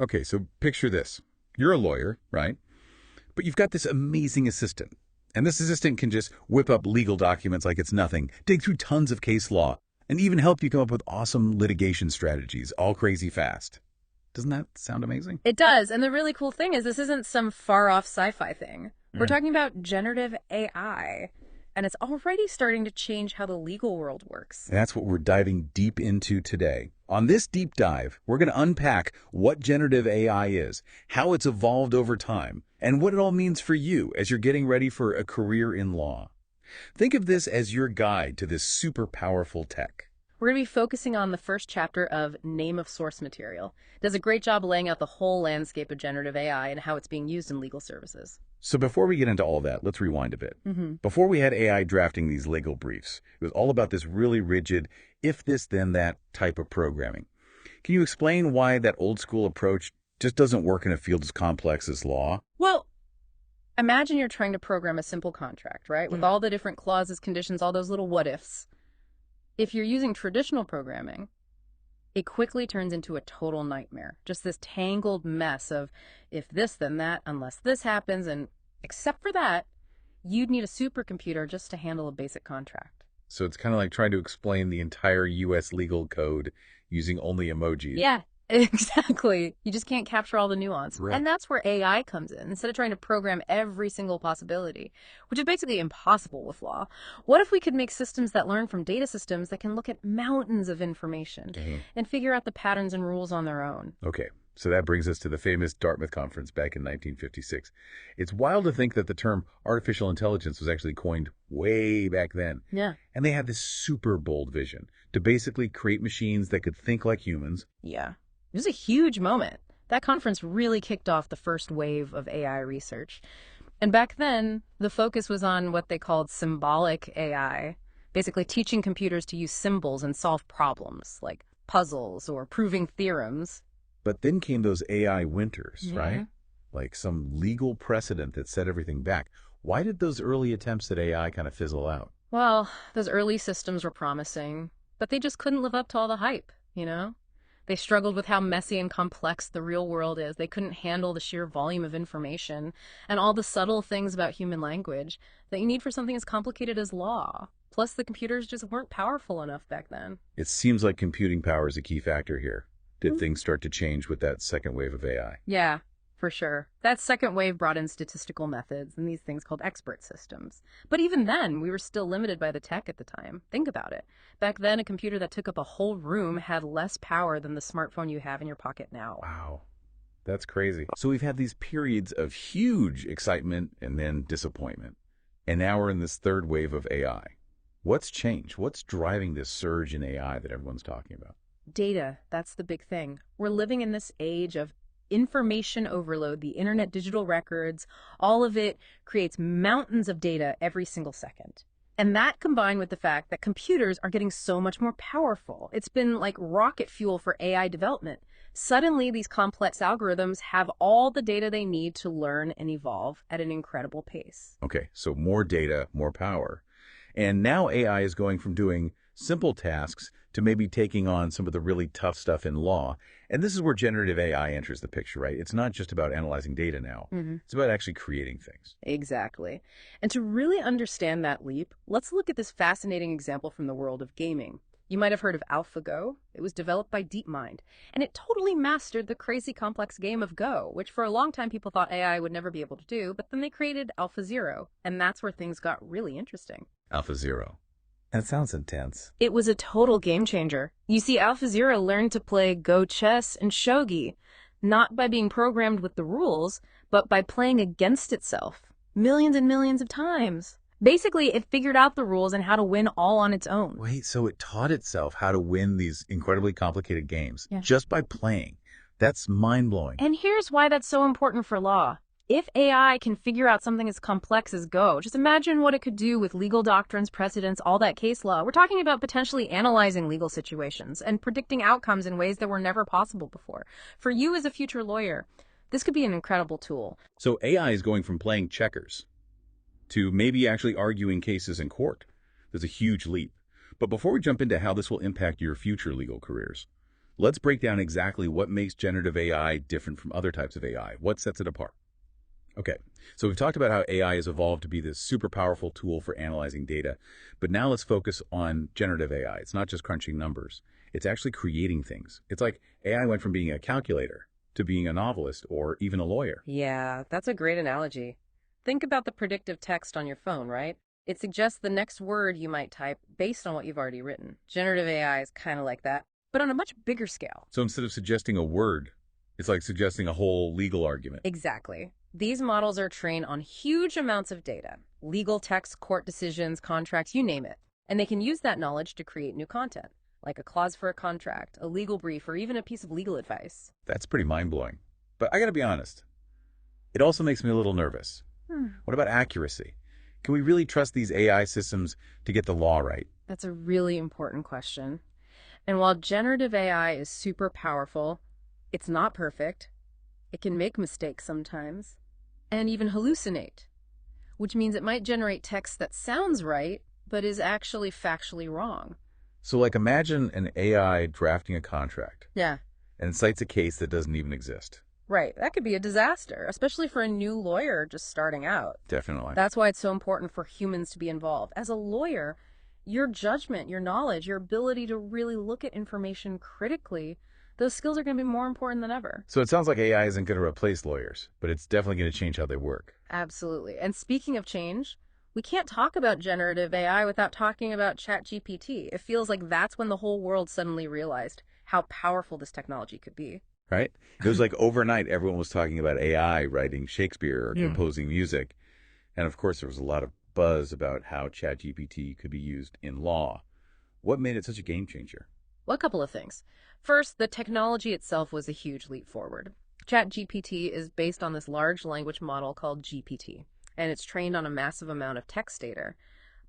Okay, so picture this. You're a lawyer, right? But you've got this amazing assistant. And this assistant can just whip up legal documents like it's nothing, dig through tons of case law, and even help you come up with awesome litigation strategies, all crazy fast. Doesn't that sound amazing? It does. And the really cool thing is this isn't some far-off sci-fi thing. We're Right. talking about generative AI, and it's already starting to change how the legal world works. And that's what we're diving deep into today. On this deep dive, we're going to unpack what generative AI is, how it's evolved over time, and what it all means for you as you're getting ready for a career in law. Think of this as your guide to this super powerful tech. We're going to be focusing on the first chapter of Name of Source Material. It does a great job laying out the whole landscape of generative AI and how it's being used in legal services. So before we get into all that, let's rewind a bit. Before we had AI drafting these legal briefs, it was all about this really rigid, if this, then that type of programming. Can you explain why that old school approach just doesn't work in a field as complex as law? Well, imagine you're trying to program a simple contract, right? With all the different clauses, conditions, all those little what-ifs. If you're using traditional programming, it quickly turns into a total nightmare. Just this tangled mess of if this, then that, unless this happens, and except for that, you'd need a supercomputer just to handle a basic contract. So it's kind of like trying to explain the entire U.S. legal code using only emojis. Yeah, exactly. You just can't capture all the nuance. Right. And that's where AI comes in. Instead of trying to program every single possibility, which is basically impossible with law, what if we could make systems that learn from data systems that can look at mountains of information and figure out the patterns and rules on their own? Okay, so that brings us to the famous Dartmouth Conference back in 1956. It's wild to think that the term artificial intelligence was actually coined way back then. Yeah. And they had this super bold vision to basically create machines that could think like humans. Yeah. It was a huge moment. That conference really kicked off the first wave of AI research. And back then, the focus was on what they called symbolic AI, basically teaching computers to use symbols and solve problems, like puzzles or proving theorems. But then came those AI winters, right? Like some legal precedent that set everything back. Why did those early attempts at AI kind of fizzle out? Well, those early systems were promising, but they just couldn't live up to all the hype, you know? They struggled with how messy and complex the real world is. They couldn't handle the sheer volume of information and all the subtle things about human language that you need for something as complicated as law. Plus, the computers just weren't powerful enough back then. It seems like computing power is a key factor here. Did things start to change with that second wave of AI? Yeah, for sure. That second wave brought in statistical methods and these things called expert systems. But even then, we were still limited by the tech at the time. Think about it. Back then, a computer that took up a whole room had less power than the smartphone you have in your pocket now. Wow, that's crazy. So we've had these periods of huge excitement and then disappointment. And now we're in this third wave of AI. What's changed? What's driving this surge in AI that everyone's talking about? Data, that's the big thing. We're living in this age of information overload, the internet, digital records, all of it creates mountains of data every single second. And that combined with the fact that computers are getting so much more powerful. It's been like rocket fuel for AI development. Suddenly, these complex algorithms have all the data they need to learn and evolve at an incredible pace. Okay, so more data, more power. And now AI is going from doing simple tasks to maybe taking on some of the really tough stuff in law. And this is where generative AI enters the picture, right? It's not just about analyzing data now. It's about actually creating things. Exactly. And to really understand that leap, let's look at this fascinating example from the world of gaming. You might have heard of AlphaGo. It was developed by DeepMind, and it totally mastered the crazy complex game of Go, which for a long time people thought AI would never be able to do, but then they created AlphaZero, and that's where things got really interesting. AlphaZero. That sounds intense. It was a total game changer. You see, AlphaZero learned to play Go chess and shogi, not by being programmed with the rules, but by playing against itself, millions and millions of times. Basically, it figured out the rules and how to win all on its own. Wait, so it taught itself how to win these incredibly complicated games Yeah. just by playing. That's mind-blowing. And here's why that's so important for law. If AI can figure out something as complex as Go, just imagine what it could do with legal doctrines, precedents, all that case law. We're talking about potentially analyzing legal situations and predicting outcomes in ways that were never possible before. For you as a future lawyer, this could be an incredible tool. So AI is going from playing checkers to maybe actually arguing cases in court. There's a huge leap. But before we jump into how this will impact your future legal careers, Let's break down exactly what makes generative AI different from other types of AI. What sets it apart? Okay, so we've talked about how AI has evolved to be this super powerful tool for analyzing data, but now let's focus on generative AI. It's not just crunching numbers. It's actually creating things. It's like AI went from being a calculator to being a novelist or even a lawyer. Yeah, that's a great analogy. Think about the predictive text on your phone, right? It suggests the next word you might type based on what you've already written. Generative AI is kind of like that, but on a much bigger scale. So instead of suggesting a word, it's like suggesting a whole legal argument. Exactly. These models are trained on huge amounts of data, legal text, court decisions, contracts, you name it. And they can use that knowledge to create new content, like a clause for a contract, a legal brief, or even a piece of legal advice. That's pretty mind-blowing. But I gotta be honest, it also makes me a little nervous. What about accuracy? Can we really trust these AI systems to get the law right? That's a really important question. And while generative AI is super powerful, it's not perfect. It can make mistakes sometimes, and even hallucinate, which means it might generate text that sounds right, but is actually factually wrong. So like imagine an AI drafting a contract Yeah, and cites a case that doesn't even exist. right. That could be a disaster, especially for a new lawyer just starting out. Definitely. That's why it's so important for humans to be involved. As a lawyer, your judgment, your knowledge, your ability to really look at information critically, those skills are going to be more important than ever. So it sounds like AI isn't going to replace lawyers, but it's definitely going to change how they work. Absolutely. And speaking of change, we can't talk about generative AI without talking about ChatGPT. It feels like that's when the whole world suddenly realized how powerful this technology could be. Right? It was like overnight, everyone was talking about AI writing Shakespeare or composing music. And of course, there was a lot of buzz about how ChatGPT could be used in law. What made it such a game changer? Well, a couple of things. First, the technology itself was a huge leap forward. ChatGPT is based on this large language model called GPT, and it's trained on a massive amount of text data.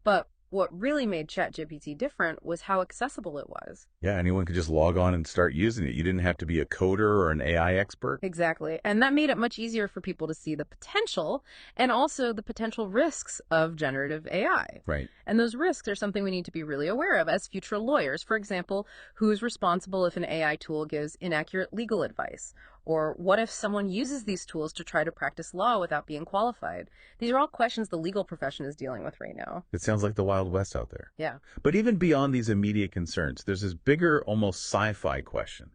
But what really made ChatGPT different was how accessible it was. Yeah, anyone could just log on and start using it. You didn't have to be a coder or an AI expert. Exactly. And that made it much easier for people to see the potential and also the potential risks of generative AI. Right. And those risks are something we need to be really aware of as future lawyers. For example, who's responsible if an AI tool gives inaccurate legal advice? Or what if someone uses these tools to try to practice law without being qualified? These are all questions the legal profession is dealing with right now. It sounds like the Wild West out there. Yeah. But even beyond these immediate concerns, there's this bigger, almost sci-fi question.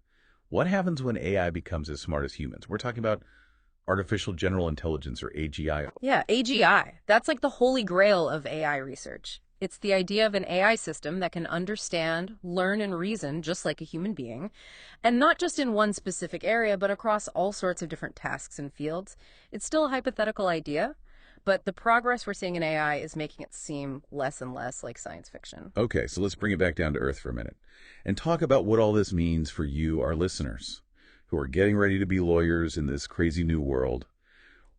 What happens when AI becomes as smart as humans? We're talking about artificial general intelligence, or AGI. Yeah, AGI. That's like the holy grail of AI research. It's the idea of an AI system that can understand, learn, and reason just like a human being, and not just in one specific area, but across all sorts of different tasks and fields. It's still a hypothetical idea, but the progress we're seeing in AI is making it seem less and less like science fiction. Okay, so let's bring it back down to earth for a minute and talk about what all this means for you, our listeners, who are getting ready to be lawyers in this crazy new world.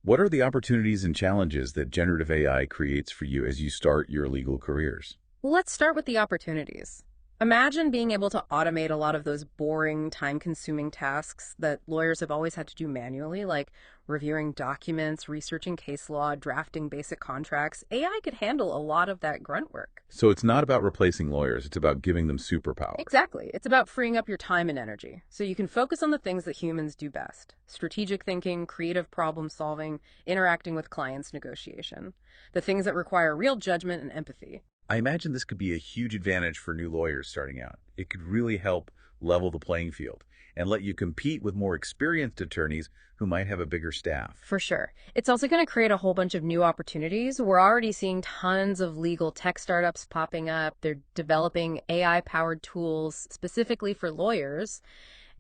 What are the opportunities and challenges that generative AI creates for you as you start your legal careers? Well, let's start with the opportunities. Imagine being able to automate a lot of those boring, time-consuming tasks that lawyers have always had to do manually, like reviewing documents, researching case law, drafting basic contracts. AI could handle a lot of that grunt work. So it's not about replacing lawyers, it's about giving them superpower. Exactly. It's about freeing up your time and energy so you can focus on the things that humans do best: strategic thinking, creative problem solving, interacting with clients, negotiation. The things that require real judgment and empathy. I imagine this could be a huge advantage for new lawyers starting out. It could really help level the playing field and let you compete with more experienced attorneys who might have a bigger staff. For sure. It's also going to create a whole bunch of new opportunities. We're already seeing tons of legal tech startups popping up. They're developing AI-powered tools specifically for lawyers.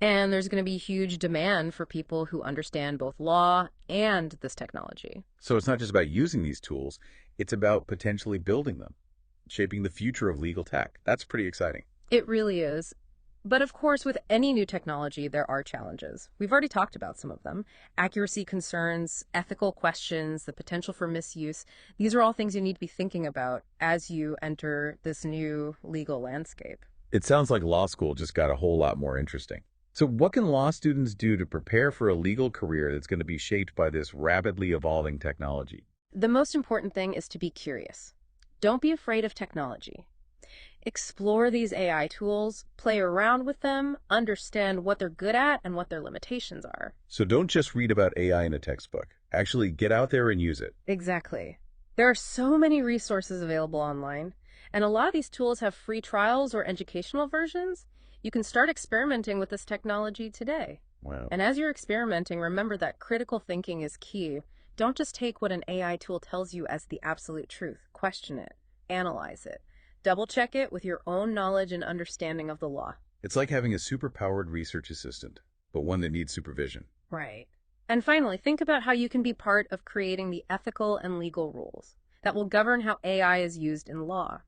And there's going to be huge demand for people who understand both law and this technology. So it's not just about using these tools, it's about potentially building them, shaping the future of legal tech. That's pretty exciting. It really is. But of course, with any new technology, there are challenges. We've already talked about some of them. Accuracy concerns, ethical questions, the potential for misuse. These are all things you need to be thinking about as you enter this new legal landscape. It sounds like law school just got a whole lot more interesting. So what can law students do to prepare for a legal career that's going to be shaped by this rapidly evolving technology? The most important thing is to be curious. Don't be afraid of technology. Explore these AI tools, play around with them, understand what they're good at and what their limitations are. So don't just read about AI in a textbook. Actually get out there and use it. Exactly. There are so many resources available online, and a lot of these tools have free trials or educational versions. You can start experimenting with this technology today. Wow. And as you're experimenting, remember that critical thinking is key. Don't just take what an AI tool tells you as the absolute truth. Question it, analyze it, double check it with your own knowledge and understanding of the law. It's like having a super-powered research assistant, but one that needs supervision. Right. And finally, think about how you can be part of creating the ethical and legal rules that will govern how AI is used in law.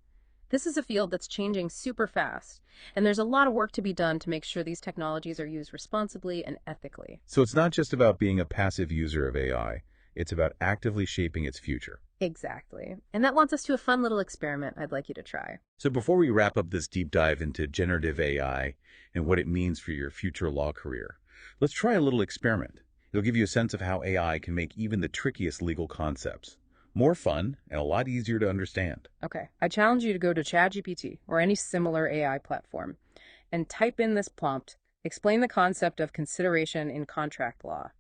This is a field that's changing super fast, and there's a lot of work to be done to make sure these technologies are used responsibly and ethically. So it's not just about being a passive user of AI, it's about actively shaping its future. Exactly. And that wants us to a fun little experiment I'd like you to try. So before we wrap up this deep dive into generative AI and what it means for your future law career, let's try a little experiment. It'll give you a sense of how AI can make even the trickiest legal concepts more fun and a lot easier to understand. Okay, I challenge you to go to ChatGPT or any similar AI platform and type in this prompt, explain the concept of consideration in contract law,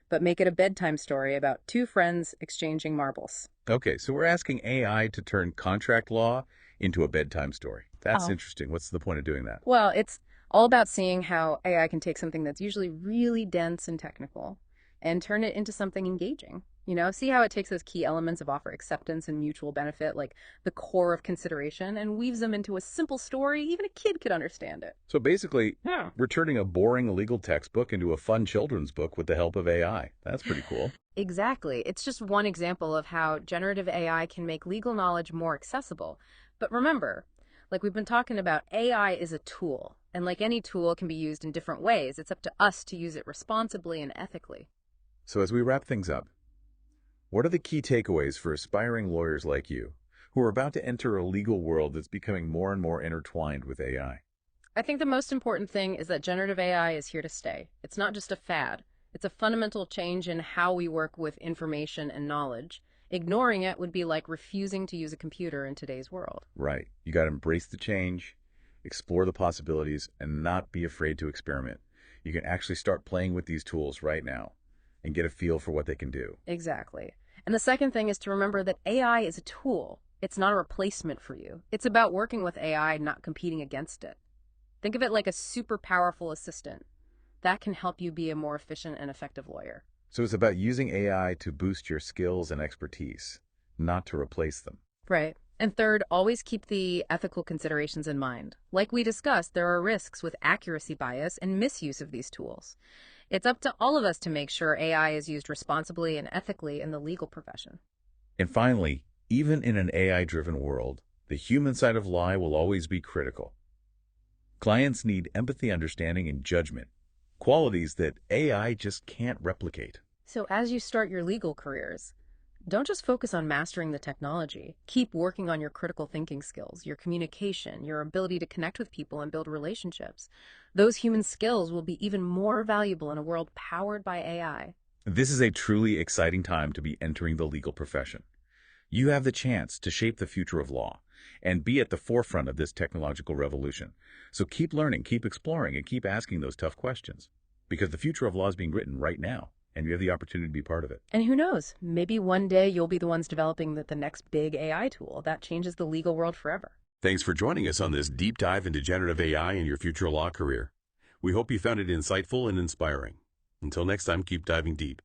but make it a bedtime story about two friends exchanging marbles. Okay, so we're asking AI to turn contract law into a bedtime story. That's interesting. What's the point of doing that? Well, it's all about seeing how AI can take something that's usually really dense and technical and turn it into something engaging. See how it takes those key elements of offer acceptance and mutual benefit, like the core of consideration, and weaves them into a simple story even a kid could understand it. So basically, Yeah. we're turning a boring legal textbook into a fun children's book with the help of AI. That's pretty cool. Exactly. It's just one example of how generative AI can make legal knowledge more accessible. But remember, like we've been talking about, AI is a tool, and like any tool, it can be used in different ways. It's up to us to use it responsibly and ethically. So as we wrap things up, what are the key takeaways for aspiring lawyers like you who are about to enter a legal world that's becoming more and more intertwined with AI? I think the most important thing is that generative AI is here to stay. It's not just a fad. It's a fundamental change in how we work with information and knowledge. Ignoring it would be like refusing to use a computer in today's world. Right. You got to embrace the change, explore the possibilities, and not be afraid to experiment. You can actually start playing with these tools right now and get a feel for what they can do. Exactly. And the second thing is to remember that AI is a tool. It's not a replacement for you. It's about working with AI, not competing against it. Think of it like a super powerful assistant. That can help you be a more efficient and effective lawyer. So it's about using AI to boost your skills and expertise, not to replace them. Right. And third, always keep the ethical considerations in mind. Like we discussed, there are risks with accuracy bias and misuse of these tools. It's up to all of us to make sure AI is used responsibly and ethically in the legal profession. And finally, even in an AI-driven world, the human side of law will always be critical. Clients need empathy, understanding, and judgment, qualities that AI just can't replicate. So as you start your legal careers, don't just focus on mastering the technology. Keep working on your critical thinking skills, your communication, your ability to connect with people and build relationships. Those human skills will be even more valuable in a world powered by AI. This is a truly exciting time to be entering the legal profession. You have the chance to shape the future of law and be at the forefront of this technological revolution. So keep learning, keep exploring, and keep asking those tough questions, because the future of law is being written right now, and you have the opportunity to be part of it. And who knows, maybe one day you'll be the ones developing the next big AI tool that changes the legal world forever. Thanks for joining us on this deep dive into generative AI and your future law career. We hope you found it insightful and inspiring. Until next time, keep diving deep.